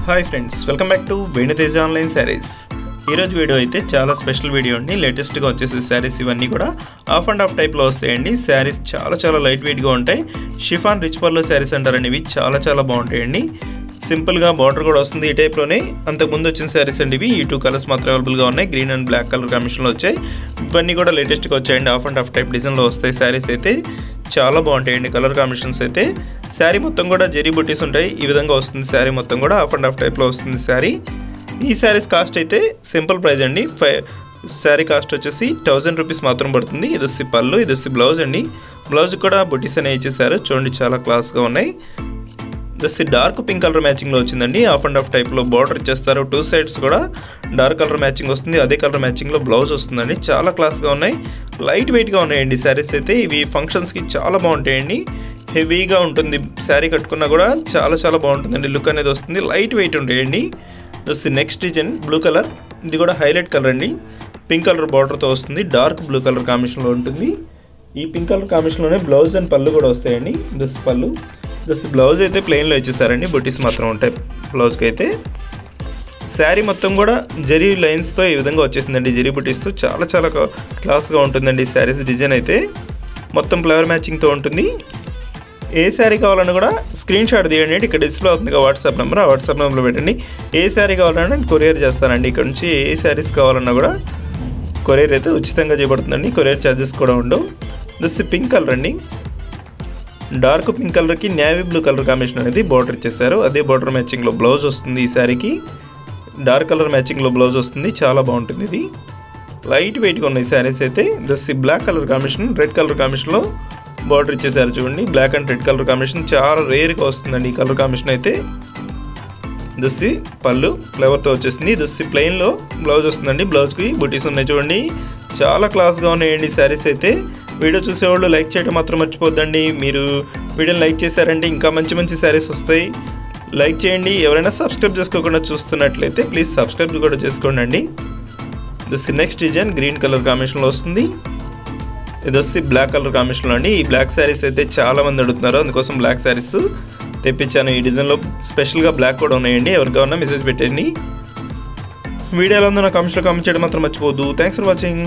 Hi friends, welcome back to Venu Teja online sarees. ఈ రోజు video అయితే చాలా స్పెషల్ వీడియో అండి. లేటెస్ట్ గా వచ్చేసే sarees ఇవన్నీ కూడా ఆఫ్ అండ్ ఆఫ్ టైప్ లో వస్తాయండి. sarees చాలా లైట్ వెయిట్ గా ఉంటాయి. షిఫాన్ రిచ్ పల్లు sarees అంటారండి. ఇవి చాలా బాగుంటాయండి. సింపుల్ గా బార్డర్ కూడా వస్తుంది ఈ టైప్ లోనే. అంతకు ముందు వచ్చిన sarees అండి ఇవి. ఈ టూ కలర్స్ మాత్రం అవైలబుల్ గా ఉన్నాయి. Green and black colour combination లో వచ్చాయి. ఇవన్నీ కూడా లేటెస్ట్ గా వచ్చాయండి. Half and half type design లో వస్తాయి. sarees అయితే చాలా బాగుంటాయండి. కలర్ కాంబినేషన్స్ అయితే శారీ మొత్తం కూడా జరీ బుటీస్ ఉంటాయి. ఈ విధంగా వస్తుంది శారీ మొత్తం కూడా ఆఫ్ అండ్ ఆఫ్ టైప్లో వస్తుంది శారీ. ఈ శారీస్ కాస్ట్ అయితే సింపుల్ ప్రైస్ అండి. శారీ కాస్ట్ వచ్చేసి 1000 రూపీస్ మాత్రం పడుతుంది. ఇది వచ్చి పళ్ళు, ఇది వచ్చి బ్లౌజ్ అండి. బ్లౌజ్ కూడా బుటీస్ అనేవి ఇచ్చేసారు. చూడండి చాలా క్లాస్గా ఉన్నాయి. ఇది డార్క్ పింక్ కలర్ మ్యాచింగ్లో వచ్చిందండి. ఆఫ్ అండ్ ఆఫ్ టైప్లో బార్డర్ ఇచ్చేస్తారు. టూ సైడ్స్ కూడా డార్క్ కలర్ మ్యాచింగ్ వస్తుంది. అదే కలర్ మ్యాచింగ్లో బ్లౌజ్ వస్తుందండి. చాలా క్లాస్గా ఉన్నాయి. లైట్ వెయిట్గా ఉన్నాయండి శారీస్ అయితే. ఇవి ఫంక్షన్స్కి చాలా బాగుంటాయండి. హెవీగా ఉంటుంది శారీ కట్టుకున్నా కూడా చాలా బాగుంటుందండి. లుక్ అనేది వస్తుంది. లైట్ వెయిట్ ఉంటాయండి. Next design blue colour. ఇది కూడా హైలైట్ కలర్ అండి. పింక్ కలర్ బార్డర్తో వస్తుంది. డార్క్ బ్లూ కలర్ కాంబినేషన్లో ఉంటుంది. ఈ పింక్ కలర్ కాంబినేషన్లోనే బ్లౌజ్ అండ్ పళ్ళు కూడా వస్తాయండి. పళ్ళు బ్లౌజ్ అయితే ప్లెయిన్లో ఇచ్చేసారండి. బుటీస్ మాత్రం ఉంటాయి బ్లౌజ్కి అయితే. శారీ మొత్తం కూడా జరీ లైన్స్తో ఈ విధంగా వచ్చేసిందండి. జరీ బుటీస్తో చాలా క్లాస్గా ఉంటుందండి. శారీస్ డిజైన్ అయితే మొత్తం ఫ్లవర్ మ్యాచింగ్తో ఉంటుంది. ఏ శారీ కావాలన్నా కూడా స్క్రీన్ షాట్ తీయండి. ఇక్కడ డిస్ప్లే అవుతుంది వాట్సాప్ నెంబర్. ఆ వాట్సాప్ నెంబర్లో పెట్టండి. ఏ శారీ కావాలన్నా నేను కొరియర్ చేస్తానండి. ఇక్కడ నుంచి ఏ శారీస్ కావాలన్నా కూడా కొరియర్ అయితే ఉచితంగా చేయబడుతుందండి. కొరియర్ ఛార్జెస్ కూడా ఉండవు. పింక్ కలర్ అండి. డార్క్ పింక్ కలర్కి నేవీ బ్లూ కలర్ కాంబినేషన్ అనేది బార్డర్ ఇచ్చేసారు. అదే బార్డర్ మ్యాచింగ్లో బ్లౌజ్ వస్తుంది. ఈ శారీకి డార్క్ కలర్ మ్యాచింగ్లో బ్లౌజ్ వస్తుంది. చాలా బాగుంటుంది. ఇది లైట్ వెయిట్గా ఉన్నాయి శారీస్ అయితే. Black colour combination, red colour కాంబినేషన్లో బార్డర్ ఇచ్చేసారు. చూడండి black and red colour combination చాలా రేర్గా వస్తుందండి ఈ కలర్ కాంబినేషన్ అయితే. పళ్ళు ఫ్లవర్తో వచ్చేసింది. ప్లెయిన్లో బ్లౌజ్ వస్తుందండి. బ్లౌజ్కి బుటీస్ ఉన్నాయి. చూడండి చాలా క్లాస్గా ఉన్నాయండి శారీస్ అయితే. వీడియో చూసేవాళ్ళు లైక్ చేయడం మాత్రం మర్చిపోద్దండి. మీరు వీడియోని లైక్ చేశారంటే ఇంకా మంచి శారీస్ వస్తాయి. లైక్ చేయండి. ఎవరైనా సబ్స్క్రైబ్ చేసుకోకుండా చూస్తున్నట్లయితే ప్లీజ్ సబ్స్క్రైబ్ కూడా చేసుకోండి. నెక్స్ట్ డిజైన్ గ్రీన్ కలర్ కాంబినేషన్లో వస్తుంది. ఇది బ్లాక్ కలర్ కాంబినేషన్లో అండి. ఈ బ్లాక్ శారీస్ అయితే చాలామంది అడుగుతున్నారు. అందుకోసం బ్లాక్ శారీస్ తెప్పించాను. ఈ డిజైన్లో స్పెషల్గా బ్లాక్ కూడా ఉన్నాయండి. ఎవరికి కావాలన్నా మెసేజ్ పెట్టండి. వీడియోలో నా కామెంట్స్లో కామెంట్ చేయడం మాత్రం మర్చిపోవద్దు. Thanks for watching.